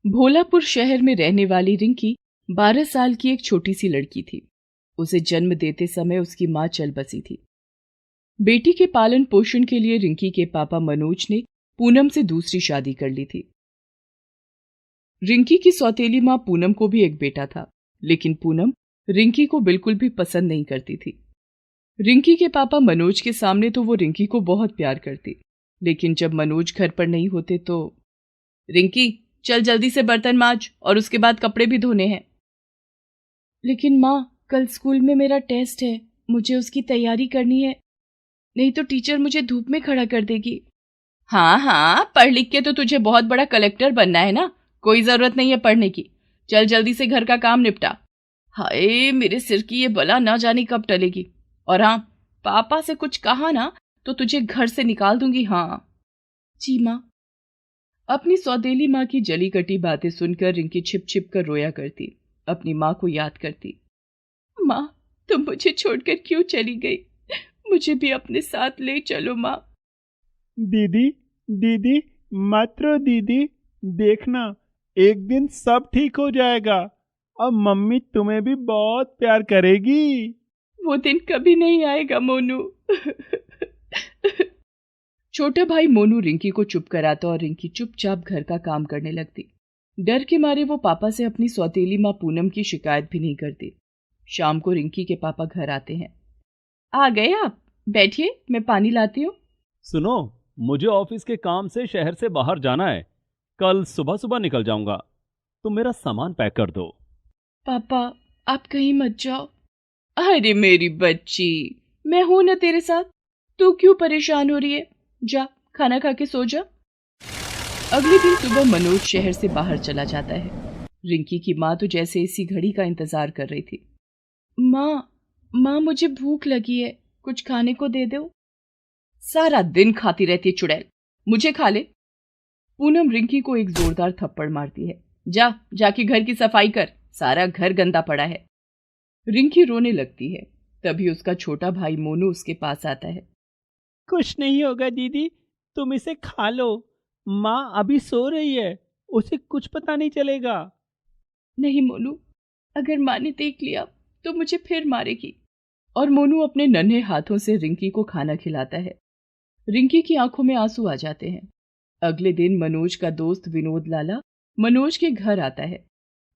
भोलापुर शहर में रहने वाली रिंकी 12 साल की एक छोटी सी लड़की थी। उसे जन्म देते समय उसकी मां चल बसी थी। बेटी के पालन पोषण के लिए रिंकी के पापा मनोज ने पूनम से दूसरी शादी कर ली थी। रिंकी की सौतेली मां पूनम को भी एक बेटा था, लेकिन पूनम रिंकी को बिल्कुल भी पसंद नहीं करती थी। रिंकी के पापा मनोज के सामने तो वो रिंकी को बहुत प्यार करती, लेकिन जब मनोज घर पर नहीं होते तो रिंकी चल जल्दी से बर्तन मांज और उसके बाद कपड़े भी धोने हैं। लेकिन माँ, कल स्कूल में मेरा टेस्ट है, मुझे उसकी तैयारी करनी है, नहीं तो टीचर मुझे धूप में खड़ा कर देगी। हाँ हाँ, पढ़ लिख के तो तुझे बहुत बड़ा कलेक्टर बनना है ना, कोई जरूरत नहीं है पढ़ने की। चल जल्दी से घर का काम निपटा। हाय, मेरे सिर की ये बला ना जाने कब टलेगी। और हाँ, पापा से कुछ कहा ना तो तुझे घर से निकाल दूंगी। हाँ जी माँ। अपनी सौतेली माँ की जली कटी बातें सुनकर रिंकी छिप छिप कर रोया करती, अपनी माँ को याद करती। माँ, तुम मुझे छोड़कर क्यों चली गई? मुझे भी अपने साथ ले चलो माँ। दीदी दीदी मत रो दीदी, देखना एक दिन सब ठीक हो जाएगा और मम्मी तुम्हें भी बहुत प्यार करेगी। वो दिन कभी नहीं आएगा मोनू। छोटा भाई मोनू रिंकी को चुप कराता और रिंकी चुपचाप घर का काम करने लगती। डर के मारे वो पापा से अपनी सौतेली माँ पूनम की शिकायत भी नहीं करती। शाम को रिंकी के पापा घर आते हैं। आ गए आप? बैठिए, मैं पानी लाती हूँ। सुनो, मुझे ऑफिस के काम से शहर से बाहर जाना है। कल सुबह सुबह निकल जाऊंगा। तुम मेरा सामान पैक कर दो। पापा, आप कहीं मत जाओ। अरे मेरी बच्ची, मैं हूं ना तेरे साथ, तू क्यों परेशान हो रही है? जा खाना खा के सो जा। अगले दिन सुबह मनोज शहर से बाहर चला जाता है। रिंकी की माँ तो जैसे इसी घड़ी का इंतजार कर रही थी। माँ मुझे भूख लगी है, कुछ खाने को दे दो। सारा दिन खाती रहती है चुड़ैल, मुझे खा ले। पूनम रिंकी को एक जोरदार थप्पड़ मारती है। जाके घर की सफाई कर, सारा घर गंदा पड़ा है। रिंकी रोने लगती है। तभी उसका छोटा भाई मोनू उसके पास आता है। कुछ नहीं होगा दीदी, तुम इसे खा लो, माँ अभी सो रही है, उसे कुछ पता नहीं चलेगा। नहीं मोनू, अगर माँ ने देख लिया तो मुझे फिर मारेगी। और मोनू अपने नन्हे हाथों से रिंकी को खाना खिलाता है। रिंकी की आंखों में आंसू आ जाते हैं। अगले दिन मनोज का दोस्त विनोद लाला मनोज के घर आता है।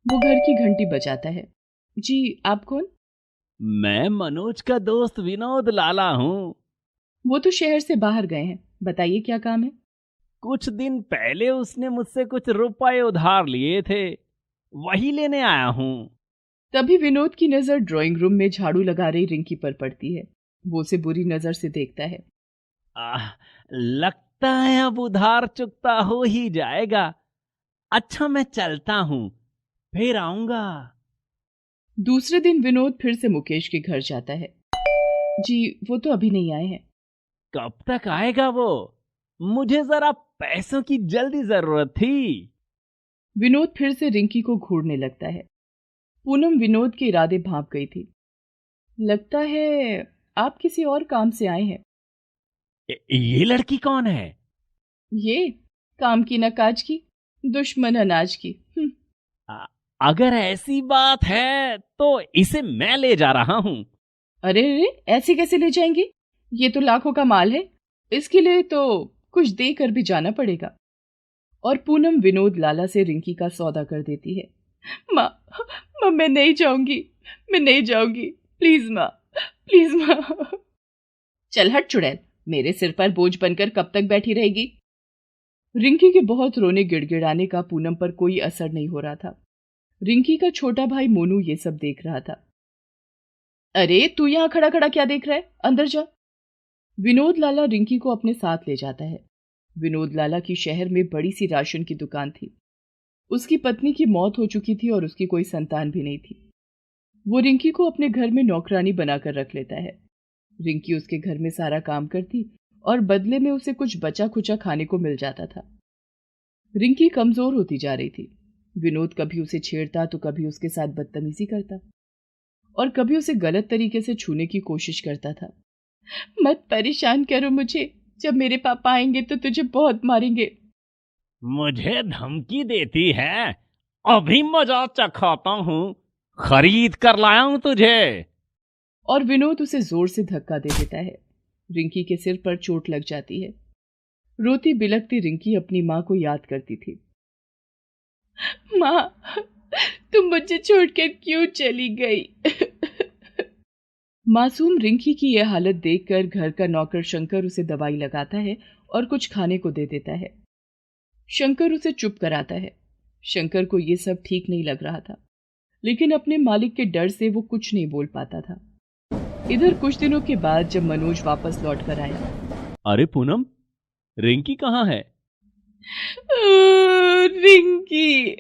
वो घर की घंटी बजाता है। जी, आप कौन? मैं मनोज का दोस्त विनोद लाला हूँ। वो तो शहर से बाहर गए हैं, बताइए क्या काम है? कुछ दिन पहले उसने मुझसे कुछ रुपए उधार लिए थे, वही लेने आया हूँ। तभी विनोद की नजर ड्राइंग रूम में झाड़ू लगा रही रिंकी पर पड़ती है। वो उसे बुरी नजर से देखता है। लगता है अब उधार चुकता हो ही जाएगा। अच्छा, मैं चलता हूँ, फिर आऊंगा। दूसरे दिन विनोद फिर से मुकेश के घर जाता है। जी, वो तो अभी नहीं आए हैं। कब तक आएगा वो? मुझे जरा पैसों की जल्दी जरूरत थी। विनोद फिर से रिंकी को घूरने लगता है। पूनम विनोद के इरादे भांप गई थी। लगता है आप किसी और काम से आए हैं। ये लड़की कौन है? ये काम की न काज की, दुश्मन अनाज की। आ, अगर ऐसी बात है तो इसे मैं ले जा रहा हूं। अरे ऐसे कैसे ले जाएंगे? ये तो लाखों का माल है, इसके लिए तो कुछ देकर भी जाना पड़ेगा। और पूनम विनोद लाला से रिंकी का सौदा कर देती है। माँ, माँ मैं नहीं जाऊंगी, मैं नहीं जाऊंगी, प्लीज माँ, प्लीज माँ। चल हट चुड़ैल, मेरे सिर पर बोझ बनकर कब तक बैठी रहेगी? रिंकी के बहुत रोने गिड़गिड़ाने का पूनम पर कोई असर नहीं हो रहा था। रिंकी का छोटा भाई मोनू ये सब देख रहा था। अरे तू यहां खड़ा खड़ा क्या देख रहा है, अंदर जा। विनोद लाला रिंकी को अपने साथ ले जाता है। विनोद लाला की शहर में बड़ी सी राशन की दुकान थी। उसकी पत्नी की मौत हो चुकी थी और उसकी कोई संतान भी नहीं थी। वो रिंकी को अपने घर में नौकरानी बनाकर रख लेता है। रिंकी उसके घर में सारा काम करती और बदले में उसे कुछ बचा खुचा खाने को मिल जाता था। रिंकी कमजोर होती जा रही थी। विनोद कभी उसे छेड़ता तो कभी उसके साथ बदतमीजी करता और कभी उसे गलत तरीके से छूने की कोशिश करता था। मत परेशान करो मुझे, जब मेरे पापा आएंगे तो तुझे बहुत मारेंगे। मुझे धमकी देती है? अभी मजा चखाता हूँ, खरीद कर लाया हूँ तुझे। और विनोद उसे जोर से धक्का दे देता है। रिंकी के सिर पर चोट लग जाती है। रोती बिलखती रिंकी अपनी माँ को याद करती थी। माँ, तुम मुझे छोड़कर क्यों चली गई? मासूम रिंकी की यह हालत देखकर घर का नौकर शंकर उसे दवाई लगाता है और कुछ खाने को दे देता है। शंकर उसे चुप कराता है। शंकर को यह सब ठीक नहीं लग रहा था, लेकिन अपने मालिक के डर से वो कुछ नहीं बोल पाता था। इधर कुछ दिनों के बाद जब मनोज वापस लौट कर आया। अरे पूनम, रिंकी कहाँ है? रिंकी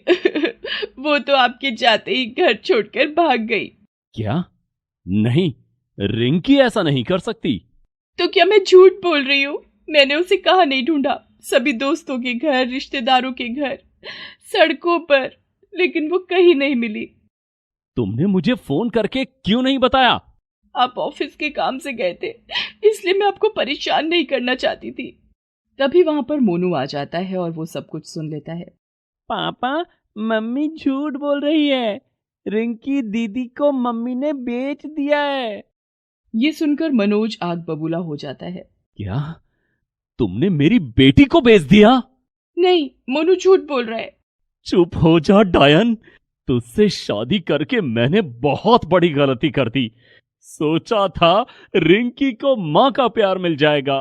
वो तो आपके जाते ही घर छोड़कर भाग गई। क्या? नहीं, रिंकी ऐसा नहीं कर सकती। तो क्या मैं झूठ बोल रही हूँ? मैंने उसे कहाँ नहीं ढूंढा, सभी दोस्तों के घर, रिश्तेदारों के घर, सड़कों पर, लेकिन वो कहीं नहीं मिली। तुमने मुझे फोन करके क्यों नहीं बताया? आप ऑफिस के काम से गए थे, इसलिए मैं आपको परेशान नहीं करना चाहती थी। तभी वहां पर मोनू आ जाता है और वो सब कुछ सुन लेता है। पापा, मम्मी झूठ बोल रही है। रिंकी दीदी को मम्मी ने बेच दिया है। ये सुनकर मनोज आग बबूला हो जाता है। क्या? तुमने मेरी बेटी को बेच दिया? नहीं, मोनू झूठ बोल रहा है। चुप हो जा डायन। तुझसे शादी करके मैंने बहुत बड़ी गलती कर दी। सोचा था रिंकी को माँ का प्यार मिल जाएगा।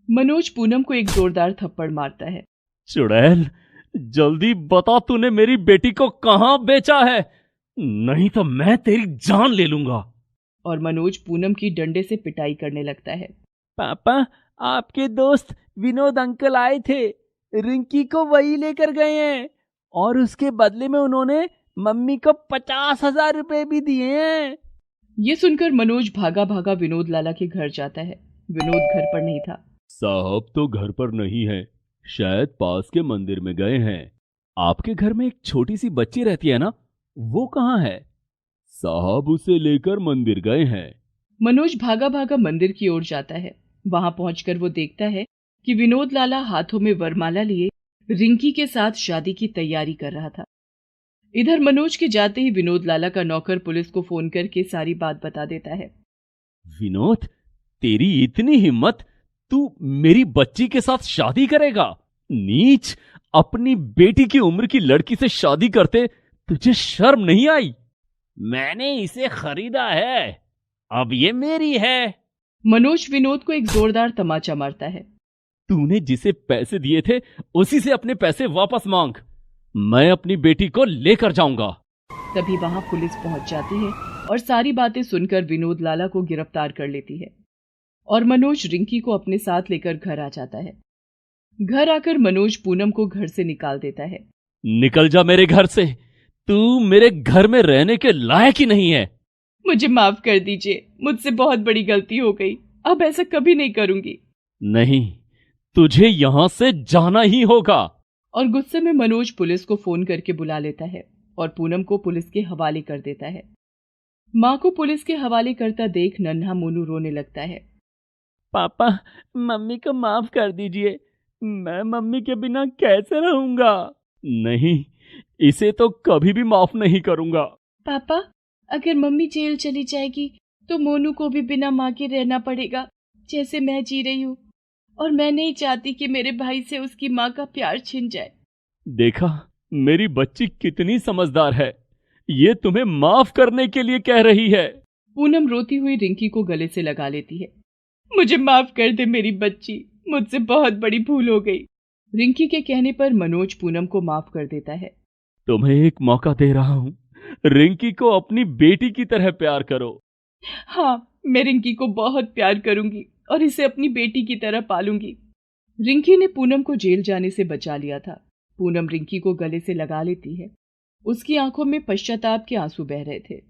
मनोज पूनम को एक जोरदार थप्पड़ मारता है। चुड़ैल, जल्दी बता तूने मेरी बेटी को कहां बेचा है, नहीं तो मैं तेरी जान ले लूंगा। और मनोज पूनम की डंडे से पिटाई करने लगता है। पापा, आपके दोस्त विनोद अंकल आए थे, रिंकी को वही लेकर गए हैं और उसके बदले में उन्होंने मम्मी को 50,000 रुपए भी दिए हैं। ये सुनकर मनोज भागा भागा विनोद लाला के घर जाता है। विनोद घर पर नहीं था। साहब तो घर पर नहीं है, शायद पास के मंदिर में गए हैं। आपके घर में एक छोटी सी बच्ची रहती है ना, वो कहाँ है? साहब उसे लेकर मंदिर गए हैं। मनोज भागा भागा मंदिर की ओर जाता है। वहां पहुंचकर वो देखता है कि विनोद लाला हाथों में वरमाला लिए रिंकी के साथ शादी की तैयारी कर रहा था। इधर मनोज के जाते ही विनोद लाला का नौकर पुलिस को फोन करके सारी बात बता देता है। विनोद, तेरी इतनी हिम्मत, तू मेरी बच्ची के साथ शादी करेगा? नीच, अपनी बेटी की उम्र की लड़की से शादी करते तुझे शर्म नहीं आई? मैंने इसे खरीदा है, अब ये मेरी है। मनोज विनोद को एक जोरदार तमाचा मारता है। तूने जिसे पैसे दिए थे उसी से अपने पैसे वापस मांग, मैं अपनी बेटी को लेकर जाऊंगा। तभी वहां पुलिस पहुंच जाती है और सारी बातें सुनकर विनोद लाला को गिरफ्तार कर लेती है और मनोज रिंकी को अपने साथ लेकर घर आ जाता है। घर आकर मनोज पूनम को घर से निकाल देता है। निकल जा मेरे घर से, तू मेरे घर में रहने के लायक ही नहीं है। मुझे माफ कर दीजिए, मुझसे बहुत बड़ी गलती हो गई, अब ऐसा कभी नहीं करूंगी। नहीं, तुझे यहां से जाना ही होगा। और गुस्से में मनोज पुलिस को फोन करके बुला लेता है और पूनम को पुलिस के हवाले कर देता है। माँ को पुलिस के हवाले करता देख नन्हा मोनू रोने लगता है। पापा, मम्मी को माफ कर दीजिए, मैं मम्मी के बिना कैसे रहूंगा? नहीं, इसे तो कभी भी माफ नहीं करूंगा। पापा, अगर मम्मी जेल चली जाएगी तो मोनू को भी बिना माँ के रहना पड़ेगा, जैसे मैं जी रही हूँ, और मैं नहीं चाहती कि मेरे भाई से उसकी माँ का प्यार छिन जाए। देखा, मेरी बच्ची कितनी समझदार है, ये तुम्हें माफ करने के लिए कह रही है। पूनम रोती हुई रिंकी को गले से लगा लेती है। मुझे माफ कर दे मेरी बच्ची, मुझसे बहुत बड़ी भूल हो गई। रिंकी के कहने पर मनोज पूनम को माफ कर देता है। तुम्हें एक मौका दे रहा हूं, रिंकी को अपनी बेटी की तरह प्यार करो। हाँ, मैं रिंकी को बहुत प्यार करूंगी और इसे अपनी बेटी की तरह पालूंगी। रिंकी ने पूनम को जेल जाने से बचा लिया था। पूनम रिंकी को गले से लगा लेती है। उसकी आंखों में पश्चाताप के आंसू बह रहे थे।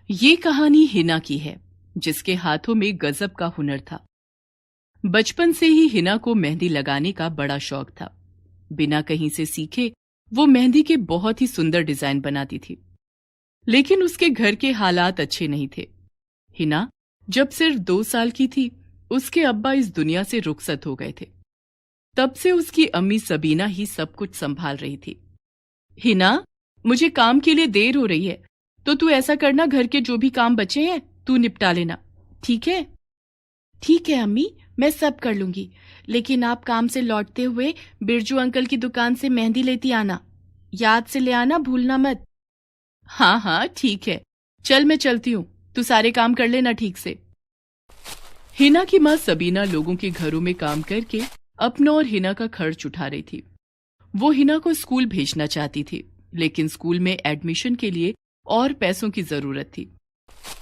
ये कहानी हिना की है, जिसके हाथों में गजब का हुनर था। बचपन से ही हिना को मेहंदी लगाने का बड़ा शौक था। बिना कहीं से सीखे वो मेहंदी के बहुत ही सुंदर डिजाइन बनाती थी, लेकिन उसके घर के हालात अच्छे नहीं थे। हिना जब सिर्फ 2 साल की थी उसके अब्बा इस दुनिया से रुखसत हो गए थे। तब से उसकी अम्मी सबीना ही सब कुछ संभाल रही थी। हिना, मुझे काम के लिए देर हो रही है, तो तू ऐसा करना, घर के जो भी काम बचे हैं तू निपटा लेना, ठीक है? ठीक है अम्मी, मैं सब कर लूंगी, लेकिन आप काम से लौटते हुए बिरजू अंकल की दुकान से मेहंदी लेती आना, याद से ले आना, भूलना मत। हाँ हाँ ठीक है, चल मैं चलती हूँ, तू सारे काम कर लेना ठीक से। हिना की माँ सबीना लोगों के घरों में काम करके अपना और हिना का खर्च उठा रही थी। वो हिना को स्कूल भेजना चाहती थी, लेकिन स्कूल में एडमिशन के लिए और पैसों की जरूरत थी।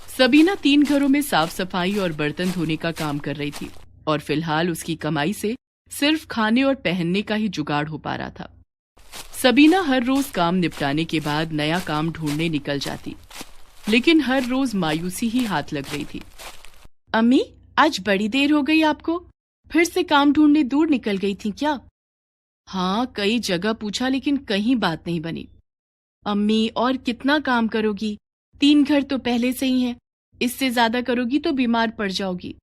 सबीना 3 घरों में साफ सफाई और बर्तन धोने का काम कर रही थी और फिलहाल उसकी कमाई से सिर्फ खाने और पहनने का ही जुगाड़ हो पा रहा था। सबीना हर रोज काम निपटाने के बाद नया काम ढूंढने निकल जाती, लेकिन हर रोज मायूसी ही हाथ लग रही थी। अम्मी, आज बड़ी देर हो गई आपको, फिर से काम ढूंढने दूर निकल गई थी क्या? हाँ, कई जगह पूछा लेकिन कहीं बात नहीं बनी। अम्मी, और कितना काम करोगी? 3 घर तो पहले से ही हैं, इससे ज्यादा करोगी तो बीमार पड़ जाओगी।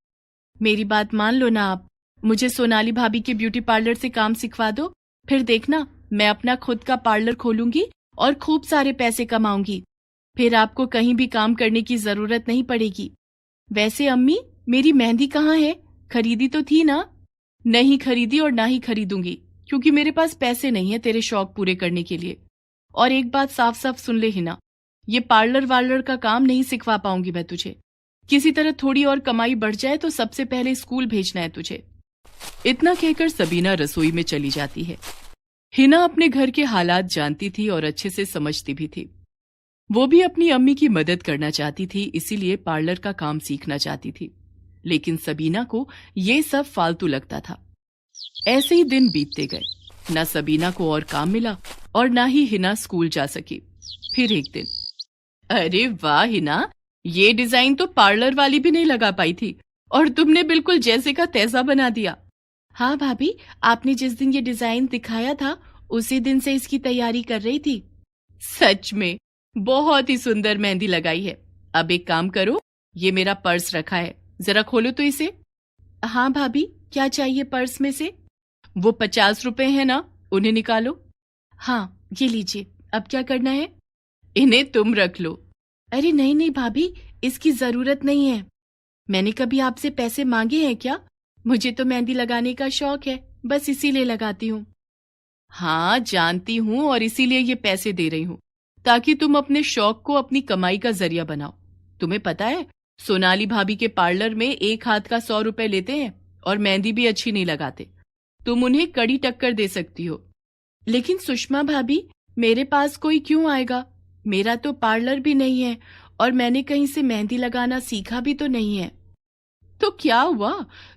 मेरी बात मान लो ना आप, मुझे सोनाली भाभी के ब्यूटी पार्लर से काम सिखवा दो, फिर देखना मैं अपना खुद का पार्लर खोलूंगी और खूब सारे पैसे कमाऊंगी। फिर आपको कहीं भी काम करने की जरूरत नहीं पड़ेगी। वैसे अम्मी, मेरी मेहंदी कहाँ है? खरीदी तो थी ना? नहीं खरीदी और ना ही खरीदूंगी, क्योंकि मेरे पास पैसे नहीं है तेरे शौक पूरे करने के लिए। और एक बात साफ साफ सुन ले हिना, ये पार्लर वार्लर का काम नहीं सिखवा पाऊंगी मैं तुझे। किसी तरह थोड़ी और कमाई बढ़ जाए तो सबसे पहले स्कूल भेजना है तुझे। इतना कहकर सबीना रसोई में चली जाती है। हिना अपने घर के हालात जानती थी और अच्छे से समझती भी थी। वो भी अपनी अम्मी की मदद करना चाहती थी, इसीलिए पार्लर का काम सीखना चाहती थी, लेकिन सबीना को ये सब फालतू लगता था। ऐसे ही दिन बीतते गए, ना सबीना को और काम मिला और ना ही हिना स्कूल जा सकी। फिर एक दिन, अरे वाह हिना, ये डिजाइन तो पार्लर वाली भी नहीं लगा पाई थी और तुमने बिल्कुल जैसे का तैसा बना दिया। हाँ भाभी, आपने जिस दिन ये डिजाइन दिखाया था उसी दिन से इसकी तैयारी कर रही थी। सच में बहुत ही सुंदर मेहंदी लगाई है। अब एक काम करो, ये मेरा पर्स रखा है, जरा खोलो तो इसे। हाँ भाभी, क्या चाहिए पर्स में से? वो 50 रुपए है ना, उन्हें निकालो। हाँ ये लीजिए, अब क्या करना है? इन्हें तुम रख लो। अरे नहीं नहीं भाभी, इसकी जरूरत नहीं है। मैंने कभी आपसे पैसे मांगे हैं क्या? मुझे तो मेहंदी लगाने का शौक है, बस इसीलिए लगाती हूँ। हाँ जानती हूँ, और इसीलिए ये पैसे दे रही हूँ ताकि तुम अपने शौक को अपनी कमाई का जरिया बनाओ। तुम्हें पता है, सोनाली भाभी के पार्लर में एक हाथ का 100 रुपए लेते हैं और मेहंदी भी अच्छी नहीं लगाते। तुम उन्हें कड़ी टक्कर दे सकती हो। लेकिन सुषमा भाभी, मेरे पास कोई क्यों आएगा? मेरा तो पार्लर भी नहीं है और मैंने कहीं से मेहंदी लगाना सीखा भी तो नहीं है। तो क्या हुआ,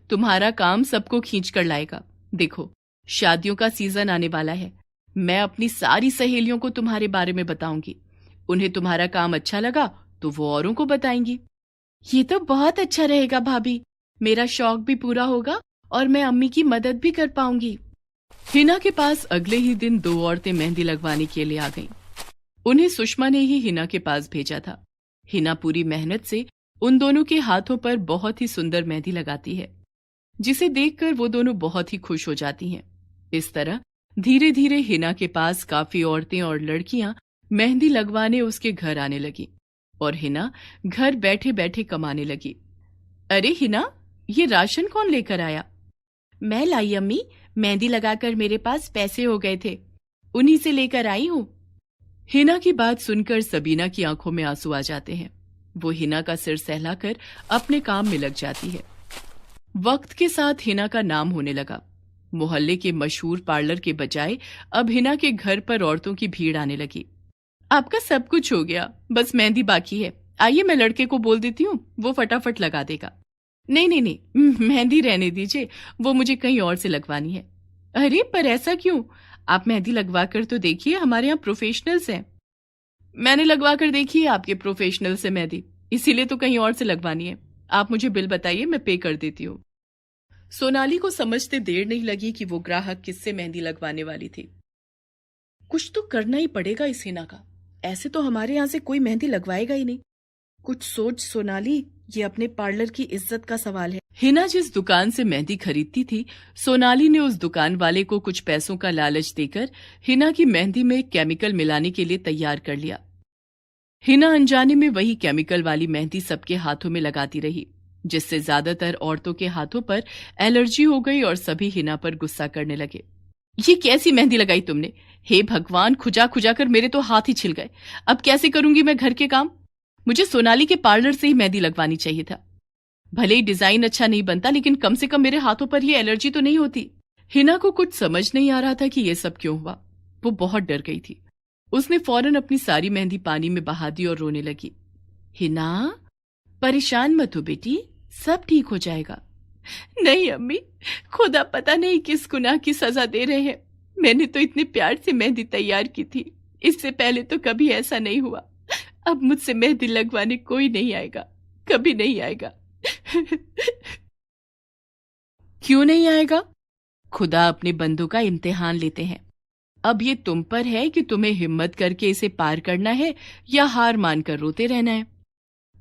तुम्हारा काम सबको खींच कर लाएगा। देखो, शादियों का सीजन आने वाला है, मैं अपनी सारी सहेलियों को तुम्हारे बारे में बताऊंगी। उन्हें तुम्हारा काम अच्छा लगा तो वो औरों को बताएंगी। ये तो बहुत अच्छा रहेगा भाभी, मेरा शौक भी पूरा होगा और मैं अम्मी की मदद भी कर पाऊंगी। हिना के पास अगले ही दिन 2 औरतें मेहंदी लगवाने के लिए आ गईं। उन्हें सुषमा ने ही हिना के पास भेजा था। हिना पूरी मेहनत से उन दोनों के हाथों पर बहुत ही सुंदर मेहंदी लगाती है, जिसे देखकर वो दोनों बहुत ही खुश हो जाती हैं। इस तरह धीरे धीरे हिना के पास काफी औरतें और लड़कियां मेहंदी लगवाने उसके घर आने लगी और हिना घर बैठे बैठे कमाने लगी। अरे हिना, ये राशन कौन लेकर आया? मैं लाई अम्मी, मेहंदी लगाकर मेरे पास पैसे हो गए थे, उन्हीं से लेकर आई हूँ। हिना की बात सुनकर सबीना की आंखों में आंसू आ जाते हैं। वो हिना का सिर सहलाकर अपने काम में लग जाती है। वक्त के साथ हिना का नाम होने लगा। मोहल्ले के मशहूर पार्लर के बजाय अब हिना के घर पर औरतों की भीड़ आने लगी। आपका सब कुछ हो गया, बस मेहंदी बाकी है। आइए मैं लड़के को बोल देती हूँ, वो फटाफट लगा देगा। नहीं नहीं नहीं, मेहंदी रहने दीजिए, वो मुझे कहीं और से लगवानी है। अरे पर ऐसा क्यों? आप मेहंदी लगवा कर तो देखिए, हमारे यहाँ प्रोफेशनल्स हैं। मैंने लगवा कर देखी है आपके प्रोफेशनल से मेहंदी, इसीलिए तो कहीं और से लगवानी है। आप मुझे बिल बताइए, मैं पे कर देती हूँ। सोनाली को समझते देर नहीं लगी कि वो ग्राहक किससे मेहंदी लगवाने वाली थी। कुछ तो करना ही पड़ेगा इस हिना का, ऐसे तो हमारे यहाँ से कोई मेहंदी लगवाएगा ही नहीं। कुछ सोच सोनाली, ये अपने पार्लर की इज्जत का सवाल है। हिना जिस दुकान से मेहंदी खरीदती थी, सोनाली ने उस दुकान वाले को कुछ पैसों का लालच देकर हिना की मेहंदी में केमिकल मिलाने के लिए तैयार कर लिया। हिना अनजाने में वही केमिकल वाली मेहंदी सबके हाथों में लगाती रही, जिससे ज्यादातर औरतों के हाथों पर एलर्जी हो गई और सभी हिना पर गुस्सा करने लगे। ये कैसी मेहंदी लगाई तुमने? हे भगवान, खुजा खुजा कर मेरे तो हाथ ही छिल गए। अब कैसे करूंगी मैं घर के काम? मुझे सोनाली के पार्लर से ही मेहंदी लगवानी चाहिए था। भले ही डिजाइन अच्छा नहीं बनता, लेकिन कम से कम मेरे हाथों पर ये एलर्जी तो नहीं होती। हिना को कुछ समझ नहीं आ रहा था कि ये सब क्यों हुआ। वो बहुत डर गई थी। उसने फौरन अपनी सारी मेहंदी पानी में बहा दी और रोने लगी। हिना, परेशान मत हो बेटी, सब ठीक हो जाएगा। नहीं अम्मी, खुदा पता नहीं किस गुनाह की सजा दे रहे हैं। मैंने तो इतने प्यार से मेहंदी तैयार की थी, इससे पहले तो कभी ऐसा नहीं हुआ। अब मुझसे मेहंदी लगवाने कोई नहीं आएगा, कभी नहीं आएगा। क्यों नहीं आएगा? खुदा अपने बंदों का इम्तिहान लेते हैं। अब ये तुम पर है कि तुम्हें हिम्मत करके इसे पार करना है या हार मानकर रोते रहना है।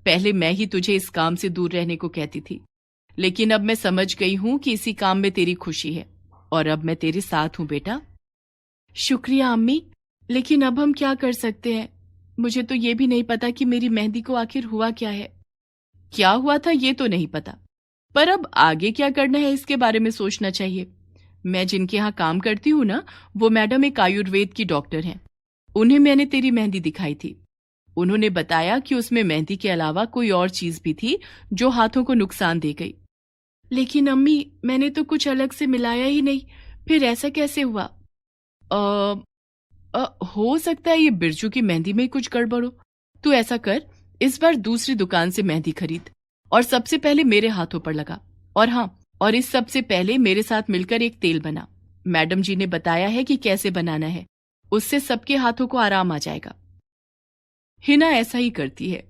पहले मैं ही तुझे इस काम से दूर रहने को कहती थी, लेकिन अब मैं समझ गई हूं कि इसी काम में तेरी खुशी है और अब मैं तेरे साथ हूं बेटा। शुक्रिया अम्मी, लेकिन अब हम क्या कर सकते हैं? मुझे तो ये भी नहीं पता कि मेरी मेहंदी को आखिर हुआ क्या है। क्या हुआ था ये तो नहीं पता, पर अब आगे क्या करना है इसके बारे में सोचना चाहिए। मैं जिनके यहाँ काम करती हूँ ना, वो मैडम एक आयुर्वेद की डॉक्टर हैं। उन्हें मैंने तेरी मेहंदी दिखाई थी। उन्होंने बताया कि उसमें मेहंदी के अलावा कोई और चीज भी थी जो हाथों को नुकसान दे गई। लेकिन अम्मी, मैंने तो कुछ अलग से मिलाया ही नहीं, फिर ऐसा कैसे हुआ? हो सकता है ये बिरजू की मेहंदी में कुछ गड़बड़ हो। तू ऐसा कर, इस बार दूसरी दुकान से मेहंदी खरीद और सबसे पहले मेरे हाथों पर लगा। और हाँ, और इस सबसे पहले मेरे साथ मिलकर एक तेल बना। मैडम जी ने बताया है कि कैसे बनाना है, उससे सबके हाथों को आराम आ जाएगा। हिना ऐसा ही करती है।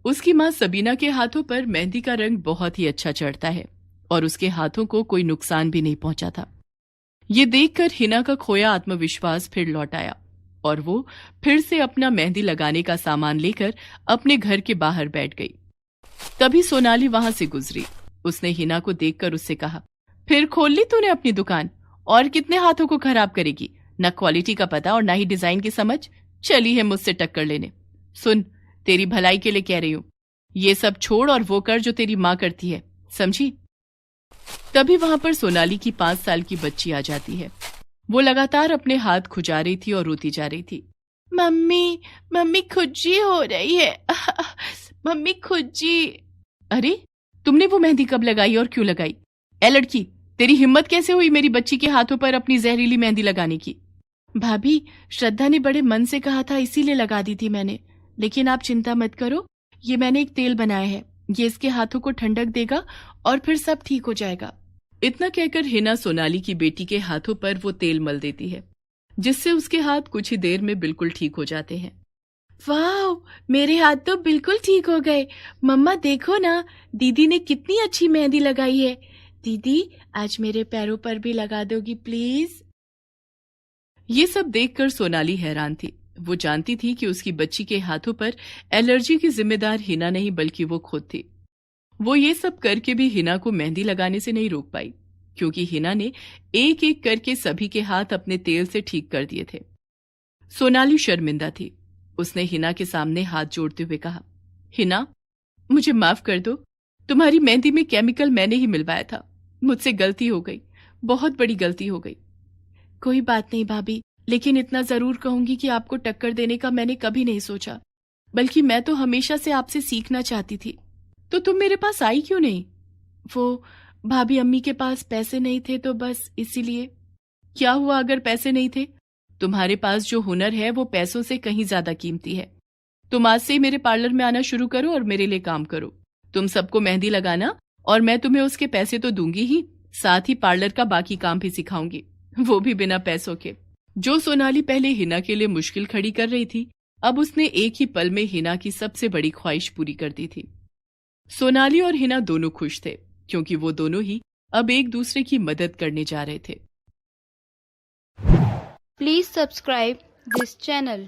उसकी माँ सबीना के हाथों पर मेहंदी का रंग बहुत ही अच्छा चढ़ता है और उसके हाथों को कोई नुकसान भी नहीं पहुंचा था। ये देखकर हिना का खोया आत्मविश्वास फिर लौट आया और वो फिर से अपना मेहंदी लगाने का सामान लेकर अपने घर के बाहर बैठ गई। तभी सोनाली वहां से गुजरी। उसने हिना को देखकर उससे कहा, फिर खोल ली तूने अपनी दुकान? और कितने हाथों को खराब करेगी? न क्वालिटी का पता और न ही डिजाइन की समझ, चली है मुझसे टक्कर लेने। सुन, तेरी भलाई के लिए कह रही हूं, ये सब छोड़ और वो कर जो तेरी माँ करती है, समझी? तभी वहां पर सोनाली की 5 साल की बच्ची आ जाती है। वो लगातार अपने हाथ खुजा रही थी और रोती जा रही थी। मम्मी, मम्मी खुज्जी हो रही है। मम्मी खुज्जी। अरे, तुमने वो मेहंदी कब लगाई और क्यों लगाई? ए लड़की, तेरी हिम्मत कैसे हुई मेरी बच्ची के हाथों पर अपनी जहरीली मेहंदी लगाने की? भाभी, श्रद्धा ने बड़े मन से कहा था, इसीलिए लगा दी थी मैंने। लेकिन आप चिंता मत करो, ये मैंने एक तेल बनाया है, ये इसके हाथों को ठंडक देगा और फिर सब ठीक हो जाएगा। इतना कहकर हिना सोनाली की बेटी के हाथों पर वो तेल मल देती है, जिससे उसके हाथ कुछ ही देर में बिल्कुल ठीक हो जाते हैं। वाह, मेरे हाथ तो बिल्कुल ठीक हो गए। मम्मा देखो ना, दीदी ने कितनी अच्छी मेहंदी लगाई है। दीदी, आज मेरे पैरों पर भी लगा दोगी प्लीज? ये सब देखकर सोनाली हैरान थी। वो जानती थी कि उसकी बच्ची के हाथों पर एलर्जी की जिम्मेदार हिना नहीं बल्कि वो खुद थी। वो ये सब करके भी हिना को मेहंदी लगाने से नहीं रोक पाई, क्योंकि हिना ने एक एक करके सभी के हाथ अपने तेल से ठीक कर दिए थे। सोनाली शर्मिंदा थी। उसने हिना के सामने हाथ जोड़ते हुए कहा, हिना, मुझे माफ कर दो, तुम्हारी मेहंदी में केमिकल मैंने ही मिलवाया था। मुझसे गलती हो गई, बहुत बड़ी गलती हो गई। कोई बात नहीं भाभी, लेकिन इतना जरूर कहूंगी कि आपको टक्कर देने का मैंने कभी नहीं सोचा, बल्कि मैं तो हमेशा से आपसे सीखना चाहती थी। तो तुम मेरे पास आई क्यों नहीं? वो भाभी, अम्मी के पास पैसे नहीं थे तो बस इसीलिए। क्या हुआ अगर पैसे नहीं थे? तुम्हारे पास जो हुनर है वो पैसों से कहीं ज्यादा कीमती है। तुम आज से ही मेरे पार्लर में आना शुरू करो और मेरे लिए काम करो। तुम सबको मेहंदी लगाना और मैं तुम्हें उसके पैसे तो दूंगी ही, साथ ही पार्लर का बाकी काम भी सिखाऊंगी, वो भी बिना पैसों के। जो सोनाली पहले हिना के लिए मुश्किल खड़ी कर रही थी, अब उसने एक ही पल में हिना की सबसे बड़ी ख्वाहिश पूरी कर दी थी। सोनाली और हिना दोनों खुश थे, क्योंकि वो दोनों ही अब एक दूसरे की मदद करने जा रहे थे। Please subscribe this channel.